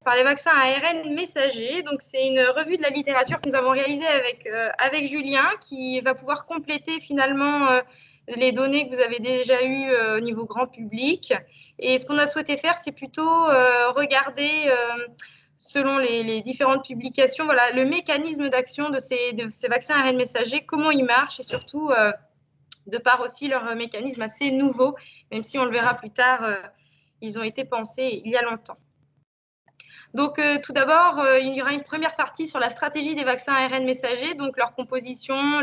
par les vaccins à ARN messager. Donc, c'est une revue de la littérature que nous avons réalisée avec Julien, qui va pouvoir compléter finalement les données que vous avez déjà eues au niveau grand public. Et ce qu'on a souhaité faire, c'est plutôt regarder, selon les différentes publications, voilà, le mécanisme d'action de ces vaccins ARN messagers, comment ils marchent, et surtout, de par aussi leur mécanisme assez nouveau, même si on le verra plus tard, ils ont été pensés il y a longtemps. Donc, tout d'abord, il y aura une première partie sur la stratégie des vaccins ARN messagers, donc leur composition,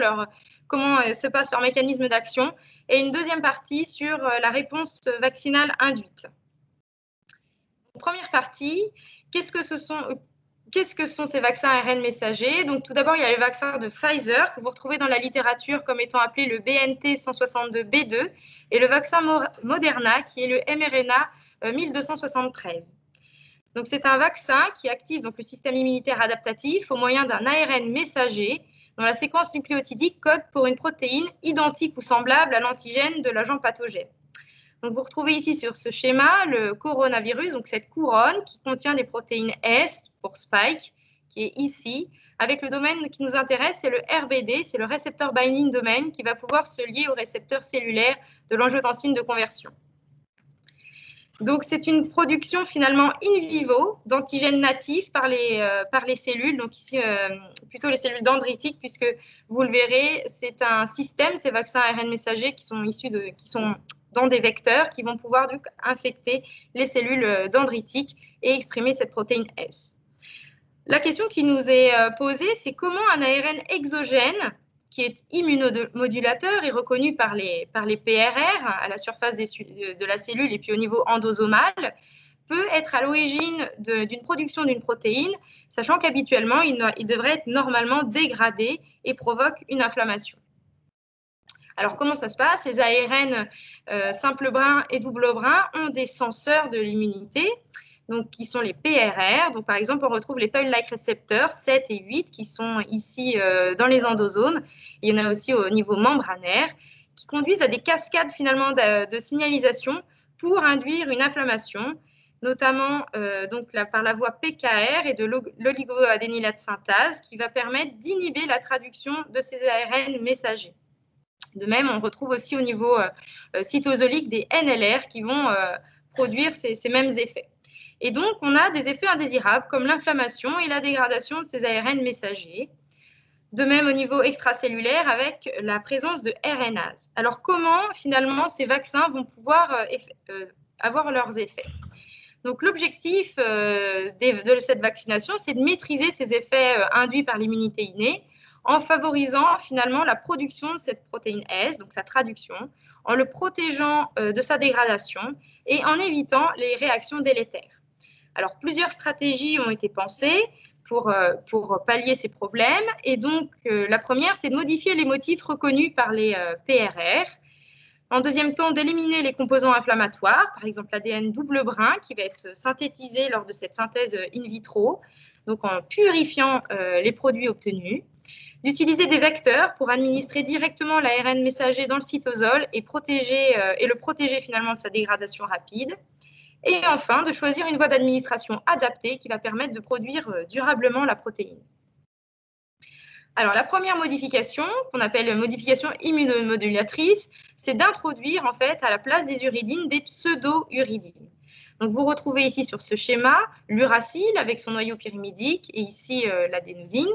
comment se passe leur mécanisme d'action, et une deuxième partie sur la réponse vaccinale induite. Première partie, qu'est-ce que sont ces vaccins ARN messagers? Donc, tout d'abord, il y a le vaccin de Pfizer, que vous retrouvez dans la littérature comme étant appelé le BNT 162B2, et le vaccin Moderna, qui est le mRNA 1273. Donc, c'est un vaccin qui active donc, le système immunitaire adaptatif au moyen d'un ARN messager dont la séquence nucléotidique code pour une protéine identique ou semblable à l'antigène de l'agent pathogène. Donc, vous retrouvez ici sur ce schéma le coronavirus, donc cette couronne qui contient des protéines S pour Spike, qui est ici, avec le domaine qui nous intéresse, c'est le RBD, c'est le Receptor Binding Domain, qui va pouvoir se lier au récepteur cellulaire de l'angiotensine de conversion. Donc, c'est une production finalement in vivo d'antigènes natifs par les cellules, donc ici plutôt les cellules dendritiques, puisque vous le verrez, c'est un système, ces vaccins ARN messagers qui sont dans des vecteurs qui vont pouvoir donc infecter les cellules dendritiques et exprimer cette protéine S. La question qui nous est posée, c'est comment un ARN exogène qui est immunomodulateur et reconnu par les PRR à la surface de la cellule et puis au niveau endosomal, peut être à l'origine d'une production d'une protéine, sachant qu'habituellement, il devrait être normalement dégradé et provoque une inflammation. Alors, comment ça se passe? Les ARN simple brin et double brin ont des senseurs de l'immunité, donc qui sont les PRR. Donc, par exemple, on retrouve les toll-like récepteurs 7 et 8 qui sont ici dans les endosomes. Il y en a aussi au niveau membranaire qui conduisent à des cascades finalement de signalisation pour induire une inflammation, notamment donc par la voie PKR et de l'oligoadénylate synthase qui va permettre d'inhiber la traduction de ces ARN messagers. De même, on retrouve aussi au niveau cytosolique des NLR qui vont produire ces mêmes effets. Et donc, on a des effets indésirables comme l'inflammation et la dégradation de ces ARN messagers. De même, au niveau extracellulaire, avec la présence de RNase. Alors, comment, finalement, ces vaccins vont pouvoir avoir leurs effets? Donc, l'objectif de cette vaccination, c'est de maîtriser ces effets induits par l'immunité innée en favorisant finalement la production de cette protéine S, donc sa traduction, en le protégeant de sa dégradation et en évitant les réactions délétères. Alors, plusieurs stratégies ont été pensées pour pallier ces problèmes. Et donc, la première, c'est de modifier les motifs reconnus par les PRR. En deuxième temps, d'éliminer les composants inflammatoires, par exemple l'ADN double brin qui va être synthétisé lors de cette synthèse in vitro, donc en purifiant les produits obtenus. D'utiliser des vecteurs pour administrer directement l'ARN messager dans le cytosol et le protéger finalement de sa dégradation rapide. Et enfin, de choisir une voie d'administration adaptée qui va permettre de produire durablement la protéine. Alors, la première modification, qu'on appelle modification immunomodulatrice, c'est d'introduire en fait à la place des uridines des pseudo-uridines. Donc, vous retrouvez ici sur ce schéma l'uracile avec son noyau pyrimidique et ici l'adénosine.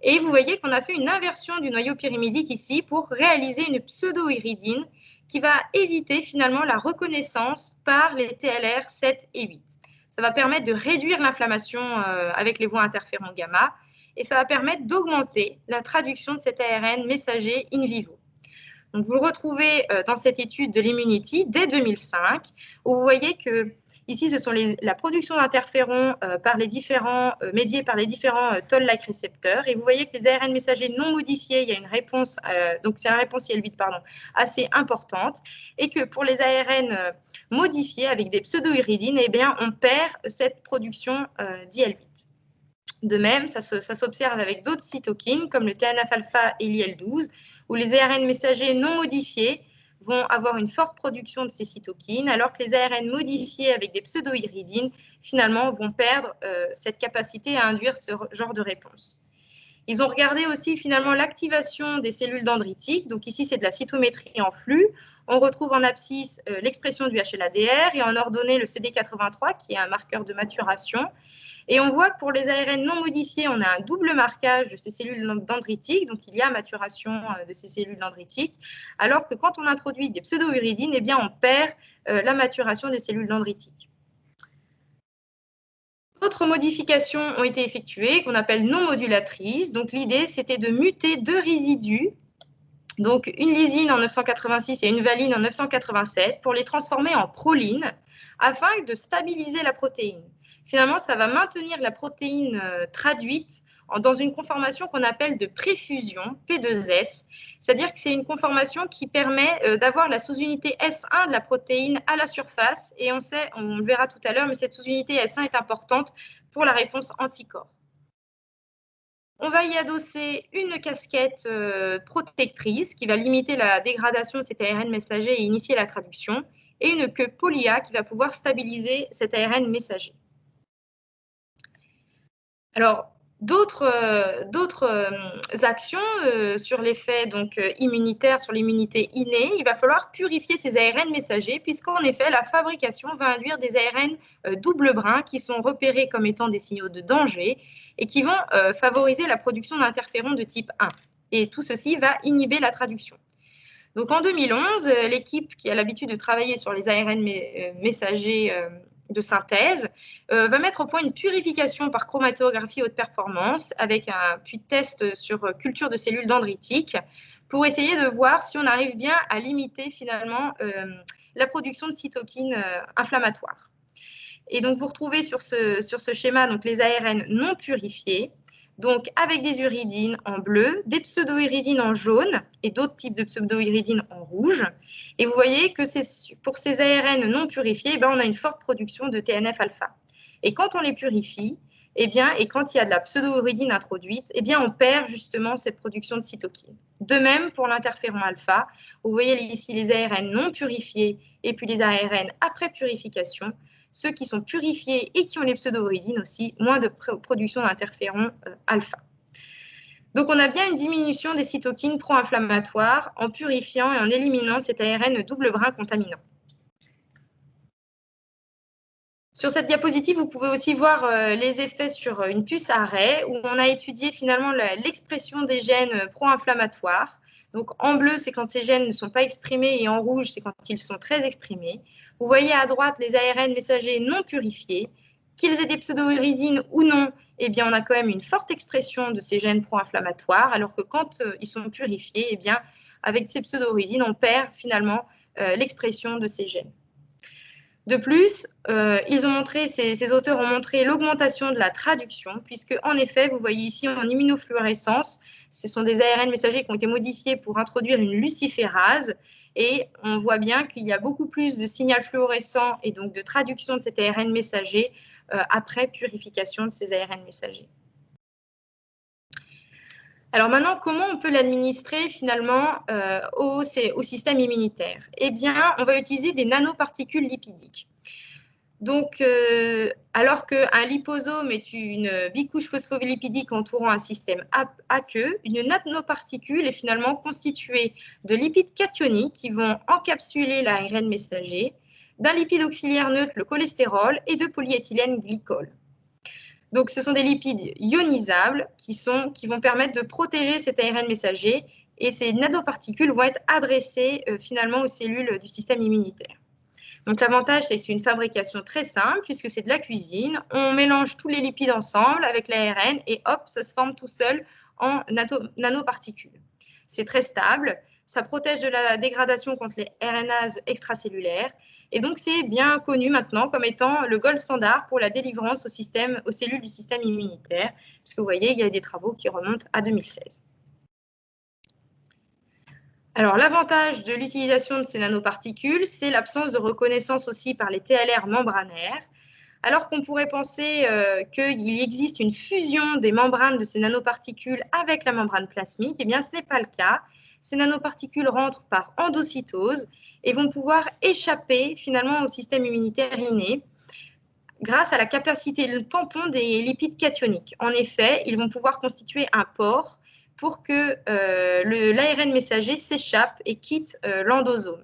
Et vous voyez qu'on a fait une inversion du noyau pyrimidique ici pour réaliser une pseudo-uridine qui va éviter finalement la reconnaissance par les TLR 7 et 8. Ça va permettre de réduire l'inflammation avec les voies interféron gamma et ça va permettre d'augmenter la traduction de cet ARN messager in vivo. Donc, vous le retrouvez dans cette étude de l'Immunity dès 2005 où vous voyez que ici, ce sont la production d'interférons médiés par les différents toll-like récepteurs. Et vous voyez que les ARN messagers non modifiés, il y a une réponse, donc c'est la réponse IL-8, assez importante. Et que pour les ARN modifiés avec des pseudo-uridines, eh bien, on perd cette production d'IL-8. De même, ça s'observe avec d'autres cytokines comme le TNF-alpha et l'IL-12, où les ARN messagers non modifiés vont avoir une forte production de ces cytokines, alors que les ARN modifiés avec des pseudo-iridines, finalement, vont perdre cette capacité à induire ce genre de réponse. Ils ont regardé aussi finalement l'activation des cellules dendritiques. Donc ici, c'est de la cytométrie en flux. On retrouve en abscisse l'expression du HLA-DR et en ordonnée le CD83, qui est un marqueur de maturation. Et on voit que pour les ARN non modifiés, on a un double marquage de ces cellules dendritiques, donc il y a maturation de ces cellules dendritiques, alors que quand on introduit des pseudo-iridines, eh bien on perd la maturation des cellules dendritiques. D'autres modifications ont été effectuées, qu'on appelle non modulatrices. Donc l'idée, c'était de muter deux résidus, donc une lysine en 986 et une valine en 987, pour les transformer en proline, afin de stabiliser la protéine. Finalement, ça va maintenir la protéine traduite dans une conformation qu'on appelle de préfusion, P2S, c'est-à-dire que c'est une conformation qui permet d'avoir la sous-unité S1 de la protéine à la surface, et on le verra tout à l'heure, mais cette sous-unité S1 est importante pour la réponse anticorps. On va y adosser une casquette protectrice qui va limiter la dégradation de cet ARN messager et initier la traduction, et une queue poly-A qui va pouvoir stabiliser cet ARN messager. Alors, d'autres actions sur l'effet immunitaire, sur l'immunité innée, il va falloir purifier ces ARN messagers, puisqu'en effet, la fabrication va induire des ARN double brin qui sont repérés comme étant des signaux de danger et qui vont favoriser la production d'interférons de type 1. Et tout ceci va inhiber la traduction. Donc en 2011, l'équipe qui a l'habitude de travailler sur les ARN messagers de synthèse va mettre au point une purification par chromatographie haute performance avec un puits de test sur culture de cellules dendritiques pour essayer de voir si on arrive bien à limiter finalement la production de cytokines inflammatoires. Et donc vous retrouvez sur ce schéma donc, les ARN non purifiés, donc avec des uridines en bleu, des pseudo-iridines en jaune et d'autres types de pseudo-iridines en rouge. Et vous voyez que pour ces ARN non purifiés, on a une forte production de TNF-alpha. Et quand on les purifie, et quand il y a de la pseudo-iridine introduite, on perd justement cette production de cytokines. De même pour l'interféron alpha, vous voyez ici les ARN non purifiés et puis les ARN après purification. Ceux qui sont purifiés et qui ont les pseudo-iridines aussi, moins de production d'interféron alpha. Donc, on a bien une diminution des cytokines pro-inflammatoires en purifiant et en éliminant cet ARN double brin contaminant. Sur cette diapositive, vous pouvez aussi voir les effets sur une puce arrêt où on a étudié finalement l'expression des gènes pro-inflammatoires. Donc, en bleu, c'est quand ces gènes ne sont pas exprimés et en rouge, c'est quand ils sont très exprimés. Vous voyez à droite les ARN messagers non purifiés. Qu'ils aient des pseudo-iridines ou non, on a quand même une forte expression de ces gènes pro-inflammatoires, alors que quand ils sont purifiés, avec ces pseudo-iridines, on perd finalement l'expression de ces gènes. De plus, ces auteurs ont montré l'augmentation de la traduction, puisque en effet, vous voyez ici en immunofluorescence, ce sont des ARN messagers qui ont été modifiés pour introduire une luciférase, et on voit bien qu'il y a beaucoup plus de signal fluorescent et donc de traduction de cet ARN messager après purification de ces ARN messagers. Alors maintenant, comment on peut l'administrer finalement au système immunitaire? On va utiliser des nanoparticules lipidiques. Donc, alors qu'un liposome est une bicouche phospholipidique entourant un système aqueux, une nanoparticule est finalement constituée de lipides cationiques qui vont encapsuler l'ARN messager, d'un lipide auxiliaire neutre, le cholestérol, et de polyéthylène glycol. Donc, ce sont des lipides ionisables qui vont permettre de protéger cet ARN messager, et ces nanoparticules vont être adressées finalement aux cellules du système immunitaire. Donc, l'avantage, c'est que c'est une fabrication très simple puisque c'est de la cuisine. On mélange tous les lipides ensemble avec l'ARN et hop, ça se forme tout seul en nanoparticules. C'est très stable, ça protège de la dégradation contre les RNases extracellulaires et donc c'est bien connu maintenant comme étant le gold standard pour la délivrance aux cellules du système immunitaire, puisque vous voyez, il y a des travaux qui remontent à 2016. Alors, l'avantage de l'utilisation de ces nanoparticules, c'est l'absence de reconnaissance aussi par les TLR membranaires. Alors qu'on pourrait penser qu'il existe une fusion des membranes de ces nanoparticules avec la membrane plasmique, ce n'est pas le cas. ces nanoparticules rentrent par endocytose et vont pouvoir échapper finalement au système immunitaire inné grâce à la capacité de tampon des lipides cationiques. En effet, ils vont pouvoir constituer un pore pour que l'ARN messager s'échappe et quitte l'endosome.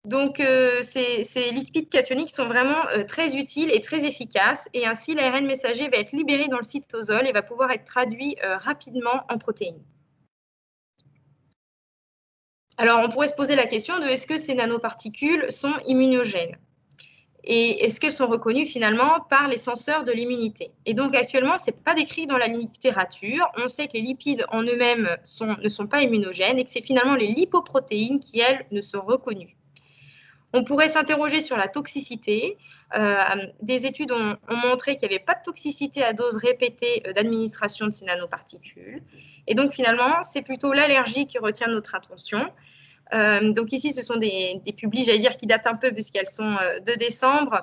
Donc, ces lipides cationiques sont vraiment très utiles et très efficaces, et ainsi l'ARN messager va être libéré dans le cytosol et va pouvoir être traduit rapidement en protéines. Alors, on pourrait se poser la question de est-ce que ces nanoparticules sont immunogènes? Et est-ce qu'elles sont reconnues finalement par les censeurs de l'immunité? Et donc actuellement, ce n'est pas décrit dans la littérature. On sait que les lipides en eux-mêmes ne sont pas immunogènes et que c'est finalement les lipoprotéines qui, elles, ne sont reconnues. On pourrait s'interroger sur la toxicité. Des études ont montré qu'il n'y avait pas de toxicité à dose répétée d'administration de ces nanoparticules. Et donc finalement, c'est plutôt l'allergie qui retient notre attention. Donc ici, ce sont des publis, j'allais dire, qui datent un peu puisqu'elles sont de décembre.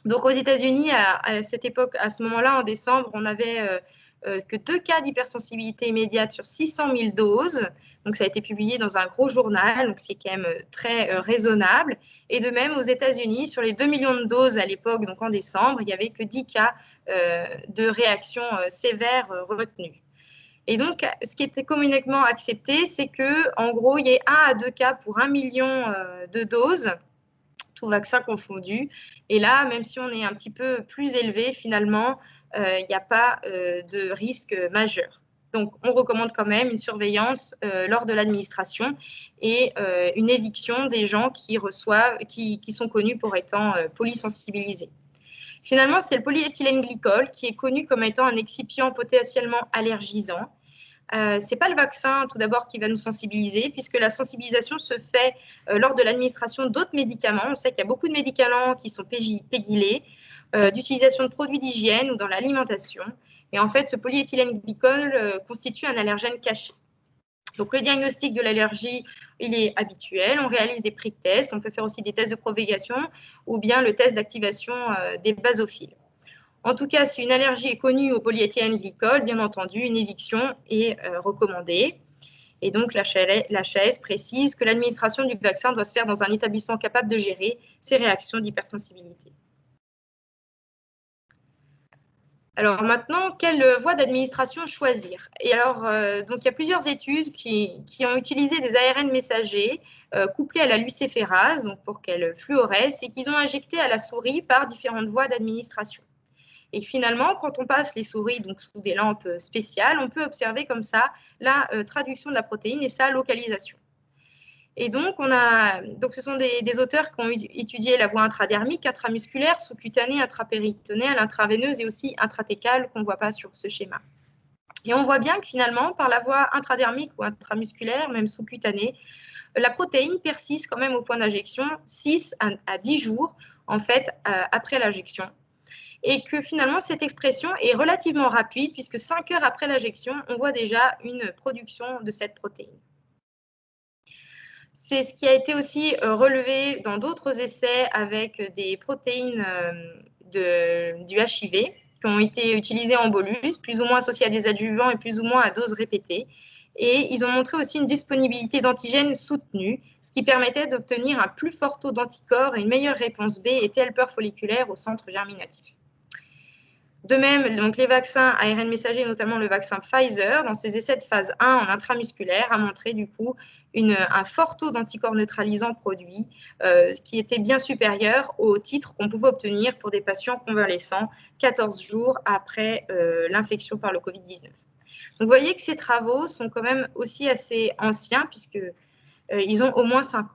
Donc aux États-Unis, à cette époque, à ce moment-là, en décembre, on n'avait que 2 cas d'hypersensibilité immédiate sur 600 000 doses. Donc ça a été publié dans un gros journal, donc c'est quand même très raisonnable. Et de même, aux États-Unis, sur les 2 millions de doses à l'époque, donc en décembre, il n'y avait que 10 cas de réactions sévères retenues. Et donc, ce qui était communément accepté, c'est qu'en gros, il y ait 1 à 2 cas pour 1 million de doses, tout vaccin confondu. Et là, même si on est un petit peu plus élevé, finalement, il n'y a pas de risque majeur. Donc, on recommande quand même une surveillance lors de l'administration et une éviction des gens qui sont connus pour étant polysensibilisés. Finalement, c'est le polyéthylène glycol qui est connu comme étant un excipient potentiellement allergisant. Ce n'est pas le vaccin, tout d'abord, qui va nous sensibiliser, puisque la sensibilisation se fait lors de l'administration d'autres médicaments. On sait qu'il y a beaucoup de médicaments qui sont pégylés, d'utilisation de produits d'hygiène ou dans l'alimentation. Et en fait, ce polyéthylène glycol constitue un allergène caché. Donc, le diagnostic de l'allergie, il est habituel. On réalise des prick tests. On peut faire aussi des tests de propagation ou bien le test d'activation des basophiles. En tout cas, si une allergie est connue au polyéthylène glycol, bien entendu, une éviction est recommandée. Et donc, l'HAS précise que l'administration du vaccin doit se faire dans un établissement capable de gérer ces réactions d'hypersensibilité. Alors maintenant, quelle voie d'administration choisir? Et alors, donc il y a plusieurs études qui ont utilisé des ARN messagers couplés à la luciférase, donc pour qu'elle fluoresce, et qu'ils ont injecté à la souris par différentes voies d'administration. Et finalement, quand on passe les souris donc, sous des lampes spéciales, on peut observer comme ça la traduction de la protéine et sa localisation. Et donc, ce sont des auteurs qui ont étudié la voie intradermique, intramusculaire, sous-cutanée, intrapéritonéale, intraveineuse et aussi intratécale qu'on ne voit pas sur ce schéma. Et on voit bien que finalement, par la voie intradermique ou intramusculaire, même sous-cutanée, la protéine persiste quand même au point d'injection 6 à 10 jours en fait, après l'injection. Et que finalement, cette expression est relativement rapide puisque 5 heures après l'injection, on voit déjà une production de cette protéine. C'est ce qui a été aussi relevé dans d'autres essais avec des protéines du HIV qui ont été utilisées en bolus, plus ou moins associées à des adjuvants et plus ou moins à doses répétées. Et ils ont montré aussi une disponibilité d'antigènes soutenue, ce qui permettait d'obtenir un plus fort taux d'anticorps et une meilleure réponse B et T helper folliculaire au centre germinatif. De même, donc les vaccins ARN messagers, notamment le vaccin Pfizer, dans ses essais de phase 1 en intramusculaire, a montré du coup un fort taux d'anticorps neutralisants produits qui était bien supérieur au titre qu'on pouvait obtenir pour des patients convalescents 14 jours après l'infection par le Covid-19. Donc vous voyez que ces travaux sont quand même aussi assez anciens puisqu'ils ont au moins 5 ans.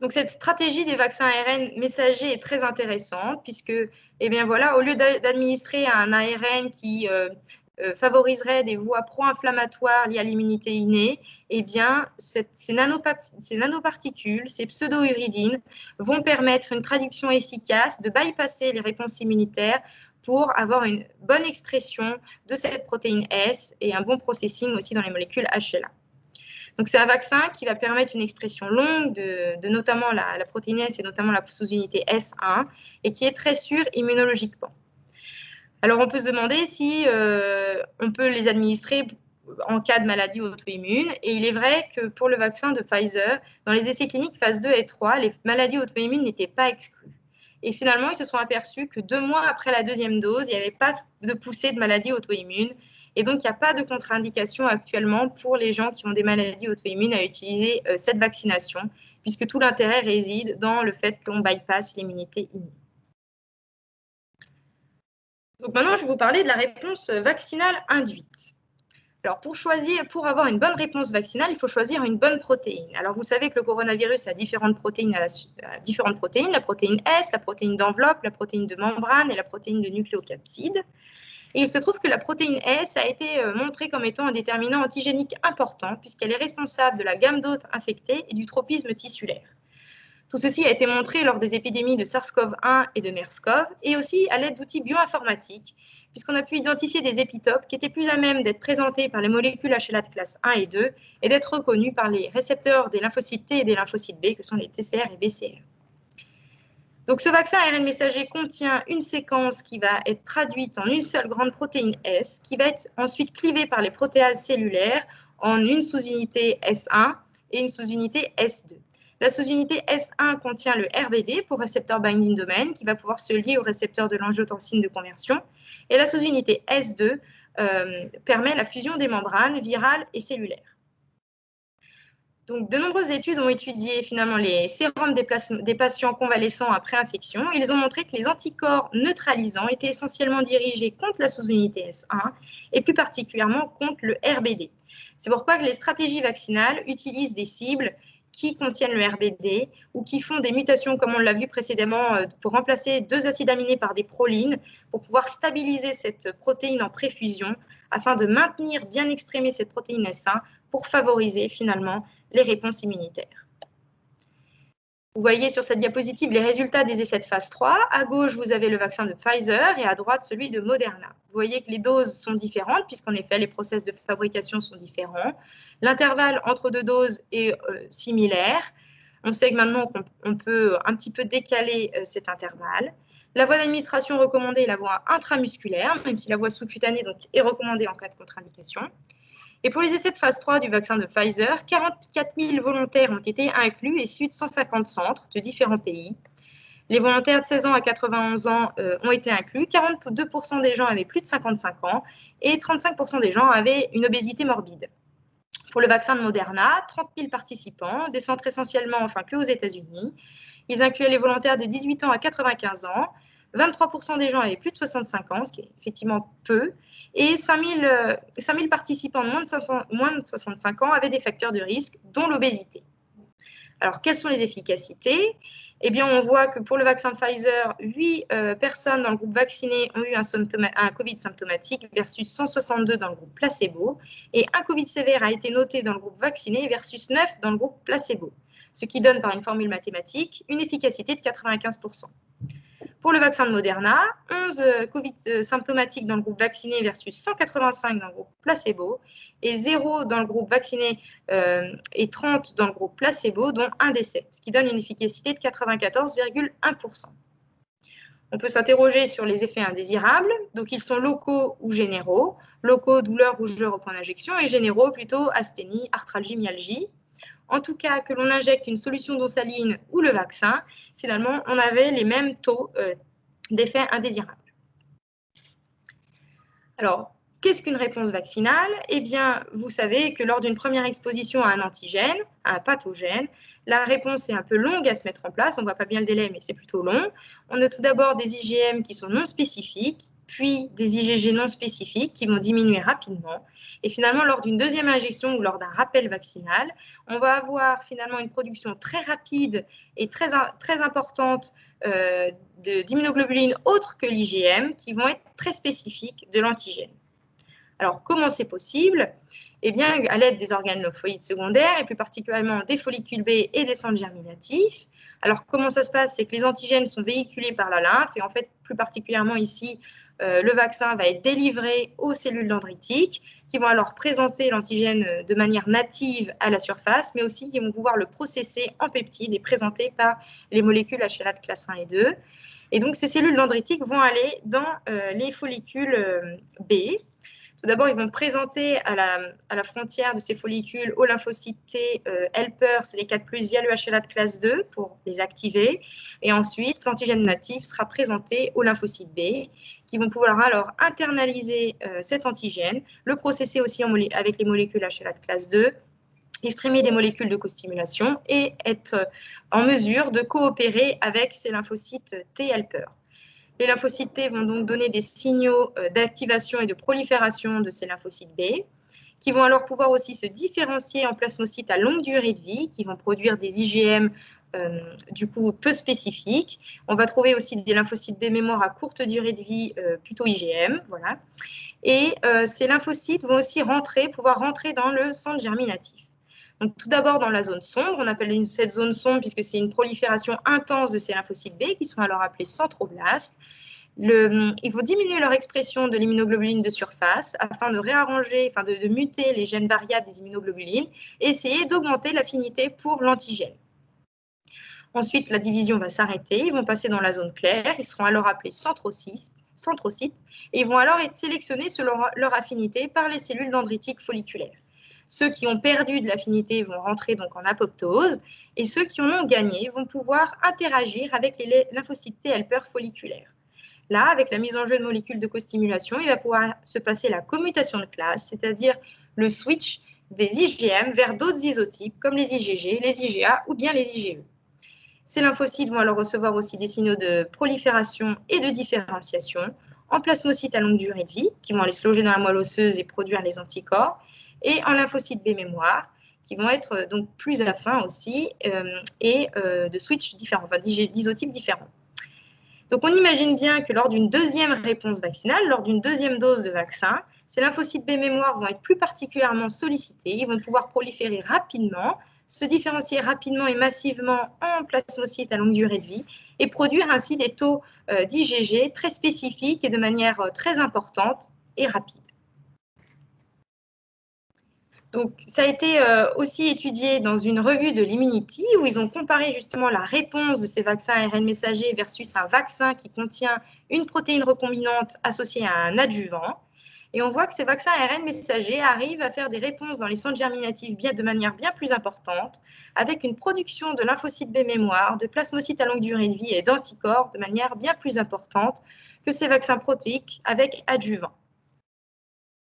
Donc, cette stratégie des vaccins ARN messagers est très intéressante puisque, eh bien voilà, au lieu d'administrer un ARN qui favoriserait des voies pro-inflammatoires liées à l'immunité innée, eh bien, ces nanoparticules, ces pseudo-uridines, vont permettre une traduction efficace de bypasser les réponses immunitaires pour avoir une bonne expression de cette protéine S et un bon processing aussi dans les molécules HLA. Donc, c'est un vaccin qui va permettre une expression longue de notamment la protéine S et notamment la sous-unité S1 et qui est très sûr immunologiquement. Alors, on peut se demander si on peut les administrer en cas de maladie auto-immune. Et il est vrai que pour le vaccin de Pfizer, dans les essais cliniques phase 2 et 3, les maladies auto-immunes n'étaient pas exclues. Et finalement, ils se sont aperçus que 2 mois après la deuxième dose, il n'y avait pas de poussée de maladie auto-immune. Et donc, il n'y a pas de contre-indication actuellement pour les gens qui ont des maladies auto-immunes à utiliser cette vaccination, puisque tout l'intérêt réside dans le fait qu'on bypasse l'immunité innée. Donc maintenant, je vais vous parler de la réponse vaccinale induite. Alors, pour avoir une bonne réponse vaccinale, il faut choisir une bonne protéine. Alors, vous savez que le coronavirus a différentes protéines, la protéine S, la protéine d'enveloppe, la protéine de membrane et la protéine de nucléocapside. Et il se trouve que la protéine S a été montrée comme étant un déterminant antigénique important, puisqu'elle est responsable de la gamme d'hôtes infectés et du tropisme tissulaire. Tout ceci a été montré lors des épidémies de SARS-CoV-1 et de MERS-CoV, et aussi à l'aide d'outils bioinformatiques, puisqu'on a pu identifier des épitopes qui étaient plus à même d'être présentés par les molécules HLA de classe 1 et 2 et d'être reconnus par les récepteurs des lymphocytes T et des lymphocytes B, que sont les TCR et BCR. Donc, ce vaccin ARN messager contient une séquence qui va être traduite en une seule grande protéine S, qui va être ensuite clivée par les protéases cellulaires en une sous-unité S1 et une sous-unité S2. La sous-unité S1 contient le RBD pour récepteur binding domain, qui va pouvoir se lier au récepteur de l'angiotensine de conversion. Et la sous-unité S2 permet la fusion des membranes virales et cellulaires. Donc, de nombreuses études ont étudié finalement les sérums des patients convalescents après infection. Ils ont montré que les anticorps neutralisants étaient essentiellement dirigés contre la sous-unité S1 et plus particulièrement contre le RBD. C'est pourquoi les stratégies vaccinales utilisent des cibles qui contiennent le RBD ou qui font des mutations, comme on l'a vu précédemment, pour remplacer 2 acides aminés par des prolines, pour pouvoir stabiliser cette protéine en préfusion, afin de maintenir bien exprimée cette protéine S1 pour favoriser finalement les réponses immunitaires. Vous voyez sur cette diapositive les résultats des essais de phase 3. À gauche, vous avez le vaccin de Pfizer et à droite, celui de Moderna. Vous voyez que les doses sont différentes puisqu'en effet, les process de fabrication sont différents. L'intervalle entre 2 doses est similaire. On sait que maintenant, on peut un petit peu décaler cet intervalle. La voie d'administration recommandée est la voie intramusculaire, même si la voie sous-cutanée est recommandée en cas de contre-indication. Et pour les essais de phase 3 du vaccin de Pfizer, 44 000 volontaires ont été inclus issus de 150 centres de différents pays. Les volontaires de 16 ans à 91 ans ont été inclus. 42% des gens avaient plus de 55 ans et 35% des gens avaient une obésité morbide. Pour le vaccin de Moderna, 30 000 participants, des centres essentiellement, que aux États-Unis. Ils incluaient les volontaires de 18 ans à 95 ans. 23% des gens avaient plus de 65 ans, ce qui est effectivement peu, et 5 000 participants de moins de 65 ans avaient des facteurs de risque, dont l'obésité. Alors, quelles sont les efficacités? Eh bien, on voit que pour le vaccin Pfizer, 8 personnes dans le groupe vacciné ont eu un Covid symptomatique versus 162 dans le groupe placebo, et un Covid sévère a été noté dans le groupe vacciné versus 9 dans le groupe placebo, ce qui donne par une formule mathématique une efficacité de 95%. Pour le vaccin de Moderna, 11 Covid symptomatiques dans le groupe vacciné versus 185 dans le groupe placebo, et 0 dans le groupe vacciné et 30 dans le groupe placebo, dont un décès, ce qui donne une efficacité de 94,1%. On peut s'interroger sur les effets indésirables. Donc, ils sont locaux ou généraux. Locaux, douleur, rougeur au point d'injection, et généraux, plutôt asthénie, arthralgie, myalgie. En tout cas, que l'on injecte une solution d'eau saline ou le vaccin, finalement, on avait les mêmes taux d'effets indésirables. Alors, qu'est-ce qu'une réponse vaccinale? Eh bien, vous savez que lors d'une première exposition à un antigène, à un pathogène, la réponse est un peu longue à se mettre en place. On ne voit pas bien le délai, mais c'est plutôt long. On a tout d'abord des IgM qui sont non spécifiques, puis des IgG non spécifiques qui vont diminuer rapidement. Et finalement, lors d'une deuxième injection ou lors d'un rappel vaccinal, on va avoir finalement une production très rapide et très importante d'immunoglobuline autres que l'IgM qui vont être très spécifiques de l'antigène. Alors, comment c'est possible? Eh bien, à l'aide des organes lymphoïdes secondaires et plus particulièrement des follicules B et des centres germinatifs. Alors, comment ça se passe? C'est que les antigènes sont véhiculés par la lymphe et en fait, plus particulièrement ici, le vaccin va être délivré aux cellules dendritiques qui vont alors présenter l'antigène de manière native à la surface, mais aussi qui vont pouvoir le processer en peptides et présenter par les molécules HLA de classe 1 et 2. Et donc, ces cellules dendritiques vont aller dans les follicules B. Tout d'abord, ils vont présenter à la frontière de ces follicules aux lymphocytes T helper, c'est les 4+, via le HLA de classe 2 pour les activer. Et ensuite, l'antigène natif sera présenté aux lymphocytes B, qui vont pouvoir alors internaliser cet antigène, le processer aussi avec les molécules HLA de classe 2, exprimer des molécules de costimulation et être en mesure de coopérer avec ces lymphocytes T helper. Les lymphocytes T vont donc donner des signaux d'activation et de prolifération de ces lymphocytes B, qui vont alors pouvoir aussi se différencier en plasmocytes à longue durée de vie, qui vont produire des IgM du coup peu spécifiques. On va trouver aussi des lymphocytes B mémoire à courte durée de vie, plutôt IgM, voilà. Et ces lymphocytes vont aussi pouvoir rentrer dans le centre germinatif. Donc, tout d'abord dans la zone sombre, on appelle cette zone sombre puisque c'est une prolifération intense de ces lymphocytes B qui sont alors appelés centroblastes. Il faut diminuer leur expression de l'immunoglobuline de surface afin de réarranger, de muter les gènes variables des immunoglobulines et essayer d'augmenter l'affinité pour l'antigène. Ensuite, la division va s'arrêter, ils vont passer dans la zone claire, ils seront alors appelés centrocytes et ils vont alors être sélectionnés selon leur affinité par les cellules dendritiques folliculaires. Ceux qui ont perdu de l'affinité vont rentrer donc en apoptose et ceux qui en ont gagné vont pouvoir interagir avec les lymphocytes T helper folliculaires. Là, avec la mise en jeu de molécules de costimulation, il va pouvoir se passer la commutation de classe, c'est-à-dire le switch des IgM vers d'autres isotypes comme les IgG, les IgA ou bien les IgE. Ces lymphocytes vont alors recevoir aussi des signaux de prolifération et de différenciation en plasmocytes à longue durée de vie, qui vont aller se loger dans la moelle osseuse et produire les anticorps, et en lymphocytes B mémoire, qui vont être donc plus affins aussi, et de switch différents, d'isotypes différents. Donc, on imagine bien que lors d'une deuxième réponse vaccinale, lors d'une deuxième dose de vaccin, ces lymphocytes B mémoire vont être plus particulièrement sollicités, ils vont pouvoir proliférer rapidement, se différencier rapidement et massivement en plasmocytes à longue durée de vie et produire ainsi des taux d'IgG très spécifiques et de manière très importante et rapide. Donc, ça a été aussi étudié dans une revue de l'Immunity où ils ont comparé justement la réponse de ces vaccins ARN messagers versus un vaccin qui contient une protéine recombinante associée à un adjuvant. Et on voit que ces vaccins ARN messagers arrivent à faire des réponses dans les centres germinatifs de manière bien plus importante, avec une production de lymphocytes B mémoire, de plasmocytes à longue durée de vie et d'anticorps de manière bien plus importante que ces vaccins protéiques avec adjuvant.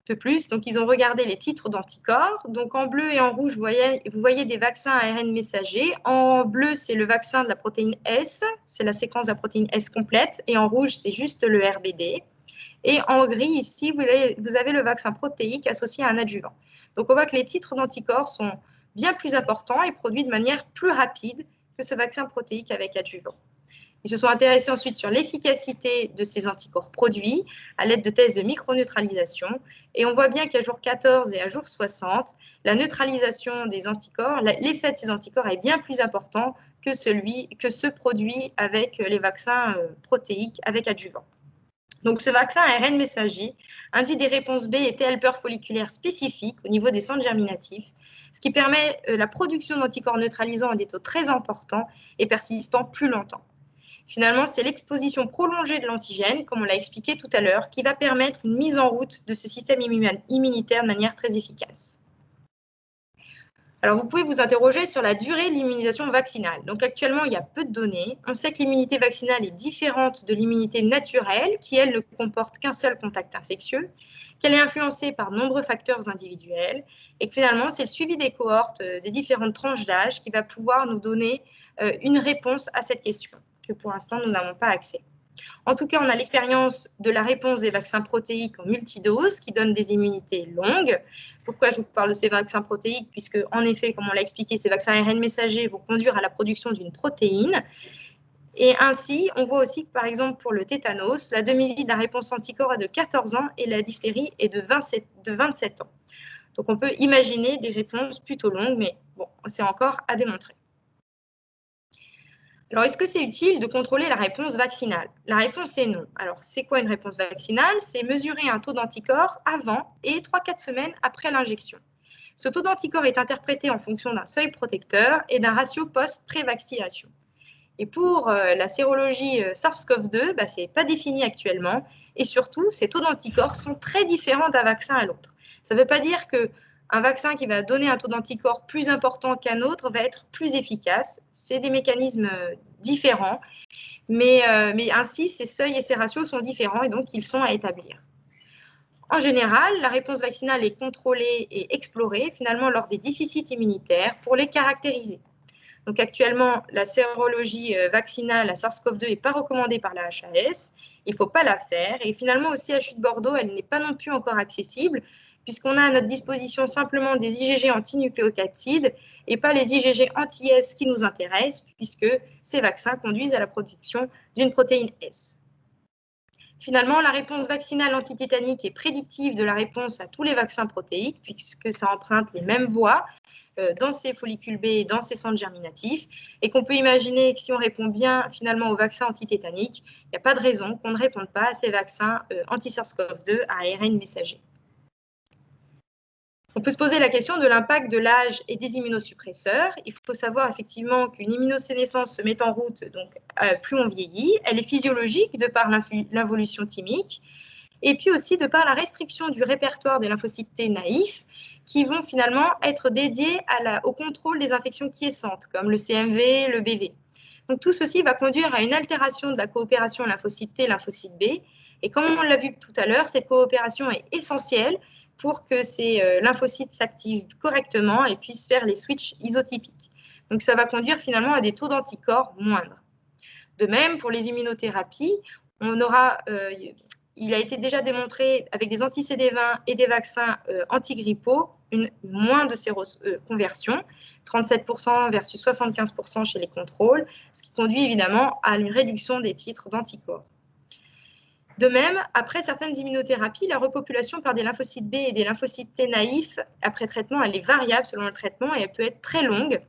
De plus, donc, ils ont regardé les titres d'anticorps. Donc, en bleu et en rouge, vous voyez des vaccins ARN messagers. En bleu, c'est le vaccin de la protéine S, c'est la séquence de la protéine S complète. Et en rouge, c'est juste le RBD. Et en gris, ici, vous avez le vaccin protéique associé à un adjuvant. Donc, on voit que les titres d'anticorps sont bien plus importants et produits de manière plus rapide que ce vaccin protéique avec adjuvant. Ils se sont intéressés ensuite sur l'efficacité de ces anticorps produits à l'aide de tests de microneutralisation. Et on voit bien qu'à jour 14 et à jour 60, la neutralisation des anticorps, l'effet de ces anticorps est bien plus important que ce produit avec les vaccins protéiques avec adjuvant. Donc, ce vaccin ARN messager induit des réponses B et T helper folliculaires spécifiques au niveau des centres germinatifs, ce qui permet la production d'anticorps neutralisants à des taux très importants et persistants plus longtemps. Finalement, c'est l'exposition prolongée de l'antigène, comme on l'a expliqué tout à l'heure, qui va permettre une mise en route de ce système immunitaire de manière très efficace. Alors, vous pouvez vous interroger sur la durée de l'immunisation vaccinale. Donc, actuellement, il y a peu de données. On sait que l'immunité vaccinale est différente de l'immunité naturelle, qui, elle, ne comporte qu'un seul contact infectieux, qu'elle est influencée par de nombreux facteurs individuels, et que finalement, c'est le suivi des cohortes des différentes tranches d'âge qui va pouvoir nous donner une réponse à cette question, que pour l'instant, nous n'avons pas accès. En tout cas, on a l'expérience de la réponse des vaccins protéiques en multidose qui donnent des immunités longues. Pourquoi je vous parle de ces vaccins protéiques? Puisque, en effet, comme on l'a expliqué, ces vaccins ARN messagers vont conduire à la production d'une protéine. Et ainsi, on voit aussi que, par exemple, pour le tétanos, la demi-vie de la réponse anticorps est de 14 ans et la diphtérie est de 27 ans. Donc, on peut imaginer des réponses plutôt longues, mais bon, c'est encore à démontrer. Alors, est-ce que c'est utile de contrôler la réponse vaccinale? La réponse est non. Alors, c'est quoi une réponse vaccinale? C'est mesurer un taux d'anticorps avant et 3-4 semaines après l'injection. Ce taux d'anticorps est interprété en fonction d'un seuil protecteur et d'un ratio post-pré-vaccination. Et pour la sérologie SARS-CoV-2, ce n'est pas défini actuellement. Et surtout, ces taux d'anticorps sont très différents d'un vaccin à l'autre. Ça ne veut pas dire qu'un vaccin qui va donner un taux d'anticorps plus important qu'un autre va être plus efficace. C'est des mécanismes différents. Mais ainsi, ces seuils et ces ratios sont différents et donc ils sont à établir. En général, la réponse vaccinale est contrôlée et explorée finalement lors des déficits immunitaires pour les caractériser. Donc actuellement, la sérologie vaccinale à SARS-CoV-2 n'est pas recommandée par la HAS. Il ne faut pas la faire. Et finalement, au CHU de Bordeaux, elle n'est pas non plus encore accessible, puisqu'on a à notre disposition simplement des IgG antinucléocapsides et pas les IgG anti-S qui nous intéressent, puisque ces vaccins conduisent à la production d'une protéine S. Finalement, la réponse vaccinale antitétanique est prédictive de la réponse à tous les vaccins protéiques, puisque ça emprunte les mêmes voies dans ces follicules B et dans ces centres germinatifs, et qu'on peut imaginer que si on répond bien finalement aux vaccins antitétaniques, il n'y a pas de raison qu'on ne réponde pas à ces vaccins anti-SARS-CoV-2 à ARN messager. On peut se poser la question de l'impact de l'âge et des immunosuppresseurs. Il faut savoir effectivement qu'une immunosénescence se met en route, donc plus on vieillit. Elle est physiologique de par l'involution thymique, et puis aussi de par la restriction du répertoire des lymphocytes T naïfs, qui vont finalement être dédiés au contrôle des infections quiescentes, comme le CMV, le BV. Donc tout ceci va conduire à une altération de la coopération lymphocyte T, lymphocyte B, et comme on l'a vu tout à l'heure, cette coopération est essentielle pour que ces lymphocytes s'activent correctement et puissent faire les switches isotypiques. Donc ça va conduire finalement à des taux d'anticorps moindres. De même, pour les immunothérapies, il a été déjà démontré avec des anti-CD20 et des vaccins antigrippaux moins de séroconversion, 37% versus 75% chez les contrôles, ce qui conduit évidemment à une réduction des titres d'anticorps. De même, après certaines immunothérapies, la repopulation par des lymphocytes B et des lymphocytes T naïfs après traitement, elle est variable selon le traitement et elle peut être très longue.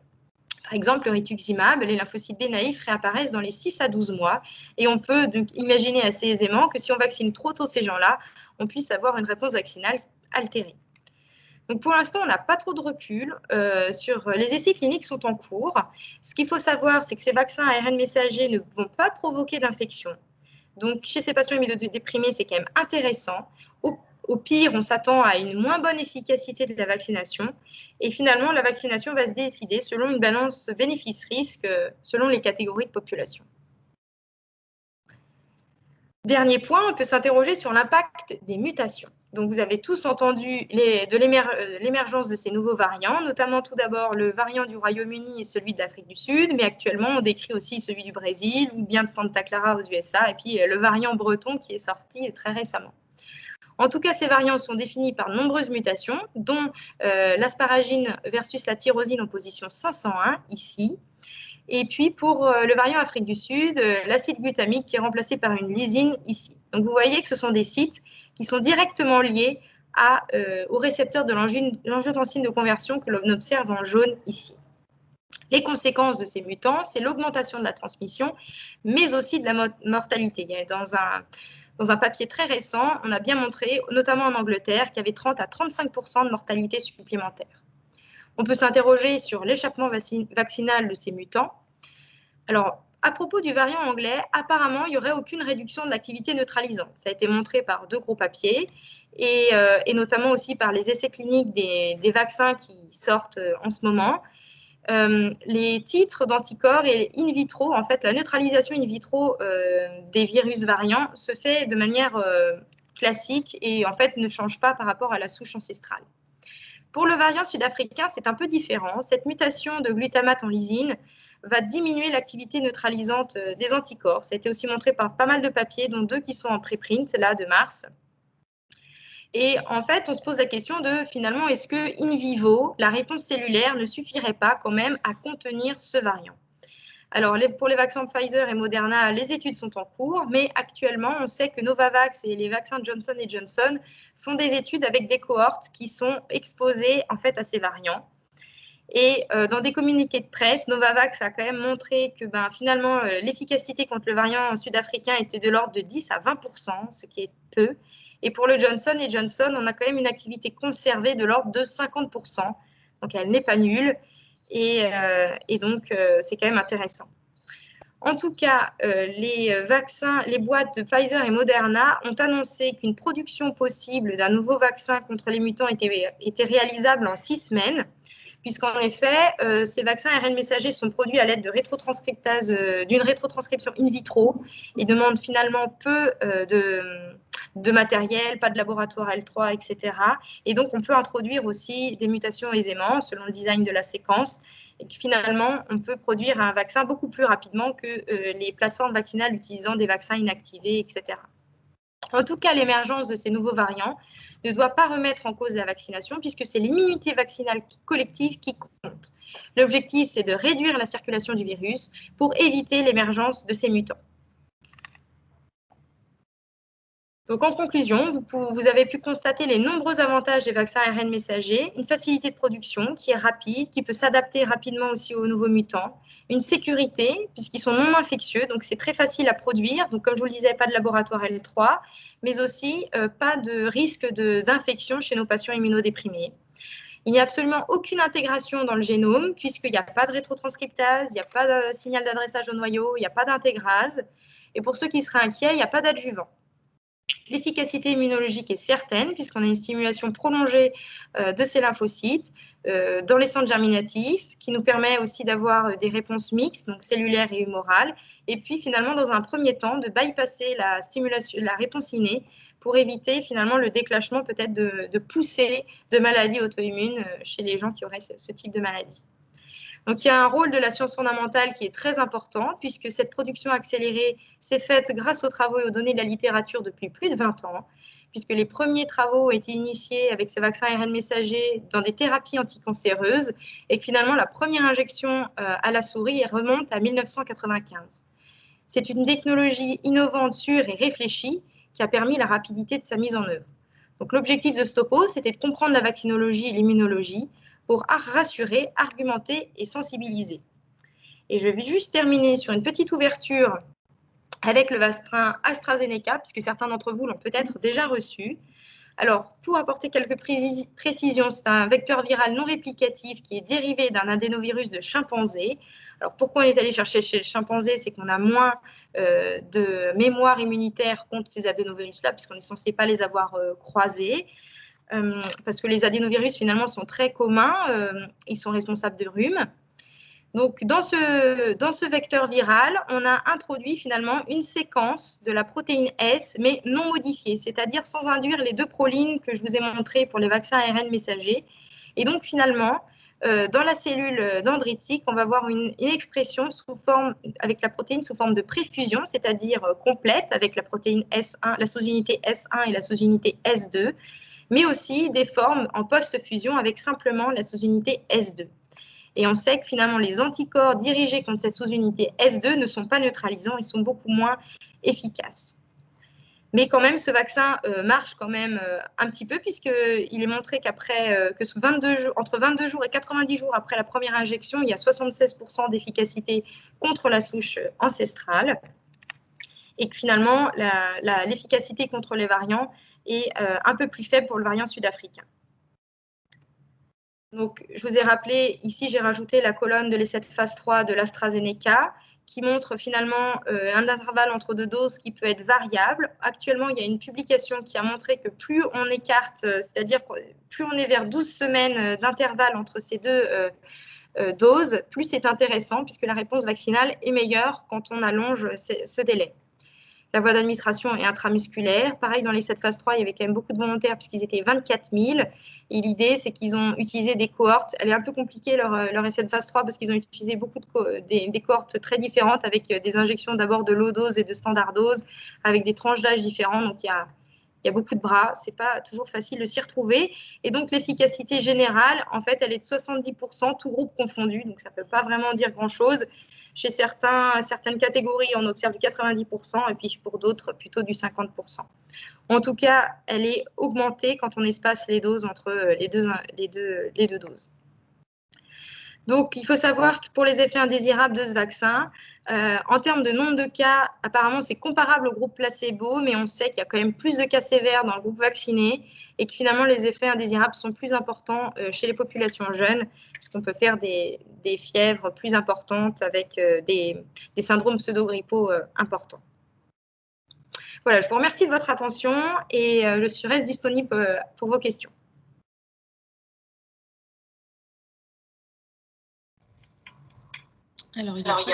Par exemple, le rituximab, les lymphocytes B naïfs réapparaissent dans les 6 à 12 mois et on peut donc imaginer assez aisément que si on vaccine trop tôt ces gens-là, on puisse avoir une réponse vaccinale altérée. Donc pour l'instant, on n'a pas trop de recul sur les essais cliniques sont en cours. Ce qu'il faut savoir, c'est que ces vaccins ARN messagers ne vont pas provoquer d'infection. Donc, chez ces patients immunodéprimés, c'est quand même intéressant. Au pire, on s'attend à une moins bonne efficacité de la vaccination. Et finalement, la vaccination va se décider selon une balance bénéfice-risque, selon les catégories de population. Dernier point, on peut s'interroger sur l'impact des mutations. Donc, vous avez tous entendu de l'émergence de ces nouveaux variants, notamment tout d'abord le variant du Royaume-Uni et celui de l'Afrique du Sud, mais actuellement, on décrit aussi celui du Brésil ou bien de Santa Clara aux USA, et puis le variant breton qui est sorti très récemment. En tout cas, ces variants sont définis par de nombreuses mutations, dont l'asparagine versus la tyrosine en position 501, ici. Et puis, pour le variant Afrique du Sud, l'acide glutamique qui est remplacé par une lysine ici. Donc, vous voyez que ce sont des sites qui sont directement liés au récepteur de l'angiotensine de conversion que l'on observe en jaune ici. Les conséquences de ces mutants, c'est l'augmentation de la transmission, mais aussi de la mortalité. Dans un papier très récent, on a bien montré, notamment en Angleterre, qu'il y avait 30 à 35% de mortalité supplémentaire. On peut s'interroger sur l'échappement vaccinal de ces mutants. Alors, à propos du variant anglais, apparemment, il n'y aurait aucune réduction de l'activité neutralisante. Ça a été montré par 2 gros papiers et notamment aussi par les essais cliniques des vaccins qui sortent en ce moment. Les titres d'anticorps et in vitro, en fait, la neutralisation in vitro des virus variants se fait de manière classique et en fait ne change pas par rapport à la souche ancestrale. Pour le variant sud-africain, c'est un peu différent. Cette mutation de glutamate en lysine va diminuer l'activité neutralisante des anticorps. Ça a été aussi montré par pas mal de papiers, dont 2 qui sont en préprint, là, de mars. Et en fait, on se pose la question de, finalement, est-ce que in vivo, la réponse cellulaire ne suffirait pas quand même à contenir ce variant? Alors, pour les vaccins Pfizer et Moderna, les études sont en cours, mais actuellement, on sait que Novavax et les vaccins Johnson & Johnson font des études avec des cohortes qui sont exposées en fait à ces variants. Et dans des communiqués de presse, Novavax a quand même montré que finalement, l'efficacité contre le variant sud-africain était de l'ordre de 10 à 20%, ce qui est peu. Et pour le Johnson & Johnson, on a quand même une activité conservée de l'ordre de 50%. Donc, elle n'est pas nulle. Et donc, c'est quand même intéressant. En tout cas, les boîtes de Pfizer et Moderna ont annoncé qu'une production possible d'un nouveau vaccin contre les mutants était réalisable en 6 semaines, puisqu'en effet, ces vaccins ARN messagers sont produits à l'aide de rétrotranscriptase, d'une rétrotranscription in vitro et demandent finalement peu de matériel, pas de laboratoire L3, etc. Et donc, on peut introduire aussi des mutations aisément selon le design de la séquence. Et que finalement, on peut produire un vaccin beaucoup plus rapidement que les plateformes vaccinales utilisant des vaccins inactivés, etc. En tout cas, l'émergence de ces nouveaux variants ne doit pas remettre en cause la vaccination puisque c'est l'immunité vaccinale collective qui compte. L'objectif, c'est de réduire la circulation du virus pour éviter l'émergence de ces mutants. Donc, en conclusion, vous avez pu constater les nombreux avantages des vaccins ARN messagers, une facilité de production qui est rapide, qui peut s'adapter rapidement aussi aux nouveaux mutants, une sécurité, puisqu'ils sont non infectieux, donc c'est très facile à produire. Donc, comme je vous le disais, pas de laboratoire L3, mais aussi pas de risque d'infection chez nos patients immunodéprimés. Il n'y a absolument aucune intégration dans le génome, puisqu'il n'y a pas de rétrotranscriptase, il n'y a pas de signal d'adressage au noyau, il n'y a pas d'intégrase. Et pour ceux qui seraient inquiets, il n'y a pas d'adjuvant. L'efficacité immunologique est certaine puisqu'on a une stimulation prolongée de ces lymphocytes dans les centres germinatifs qui nous permet aussi d'avoir des réponses mixtes, donc cellulaires et humorales. Et puis finalement, dans un premier temps, de bypasser la réponse innée pour éviter finalement le déclenchement peut-être de poussées de maladies auto-immunes chez les gens qui auraient ce type de maladie. Donc, il y a un rôle de la science fondamentale qui est très important, puisque cette production accélérée s'est faite grâce aux travaux et aux données de la littérature depuis plus de 20 ans, puisque les premiers travaux ont été initiés avec ces vaccins ARN messagers dans des thérapies anticancéreuses, et que finalement, la première injection à la souris remonte à 1995. C'est une technologie innovante, sûre et réfléchie qui a permis la rapidité de sa mise en œuvre. Donc, l'objectif de Stopo, c'était de comprendre la vaccinologie et l'immunologie pour rassurer, argumenter et sensibiliser. Et je vais juste terminer sur une petite ouverture avec le vaccin AstraZeneca, puisque certains d'entre vous l'ont peut-être déjà reçu. Alors, pour apporter quelques précisions, c'est un vecteur viral non réplicatif qui est dérivé d'un adénovirus de chimpanzé. Alors, pourquoi on est allé chercher chez le chimpanzé? C'est qu'on a moins de mémoire immunitaire contre ces adénovirus-là, puisqu'on est censé pas les avoir croisés. Parce que les adénovirus, finalement, sont très communs. Ils sont responsables de rhume. Donc, dans ce vecteur viral, on a introduit finalement une séquence de la protéine S, mais non modifiée, c'est-à-dire sans induire les deux prolines que je vous ai montrées pour les vaccins ARN messagers. Et donc, finalement, dans la cellule dendritique, on va avoir une expression avec la protéine sous forme de préfusion, c'est-à-dire complète, avec la protéine S1, la sous-unité S1 et la sous-unité S2, mais aussi des formes en post-fusion avec simplement la sous-unité S2. Et on sait que finalement, les anticorps dirigés contre cette sous-unité S2 ne sont pas neutralisants et sont beaucoup moins efficaces. Mais quand même, ce vaccin marche quand même un petit peu, puisqu'il est montré qu'après, entre 22 jours et 90 jours après la première injection, il y a 76% d'efficacité contre la souche ancestrale. Et que finalement, l'efficacité contre les variants est un peu plus faible pour le variant sud-africain. Donc, je vous ai rappelé, ici, j'ai rajouté la colonne de l'essai de phase 3 de l'AstraZeneca, qui montre finalement un intervalle entre deux doses qui peut être variable. Actuellement, il y a une publication qui a montré que plus on écarte, c'est-à-dire plus on est vers 12 semaines d'intervalle entre ces deux doses, plus c'est intéressant, puisque la réponse vaccinale est meilleure quand on allonge ce délai. La voie d'administration est intramusculaire. Pareil, dans les 7 phases 3, il y avait quand même beaucoup de volontaires puisqu'ils étaient 24 000. Et l'idée, c'est qu'ils ont utilisé des cohortes. Elle est un peu compliquée, leur essai de phase 3, parce qu'ils ont utilisé beaucoup des cohortes très différentes avec des injections d'abord de low dose et de standard dose, avec des tranches d'âge différentes. Donc, il y a beaucoup de bras. Ce n'est pas toujours facile de s'y retrouver. Et donc, l'efficacité générale, en fait, elle est de 70%, tout groupe confondu. Donc, ça ne peut pas vraiment dire grand-chose. Chez certaines catégories, on observe du 90%, et puis pour d'autres, plutôt du 50%. En tout cas, elle est augmentée quand on espace les doses entre les deux doses. Donc, il faut savoir que pour les effets indésirables de ce vaccin, en termes de nombre de cas, apparemment, c'est comparable au groupe placebo, mais on sait qu'il y a quand même plus de cas sévères dans le groupe vacciné et que finalement, les effets indésirables sont plus importants chez les populations jeunes, puisqu'on peut faire des fièvres plus importantes avec des syndromes pseudo-grippaux importants. Voilà, je vous remercie de votre attention et je reste disponible pour vos questions. Alors, il y a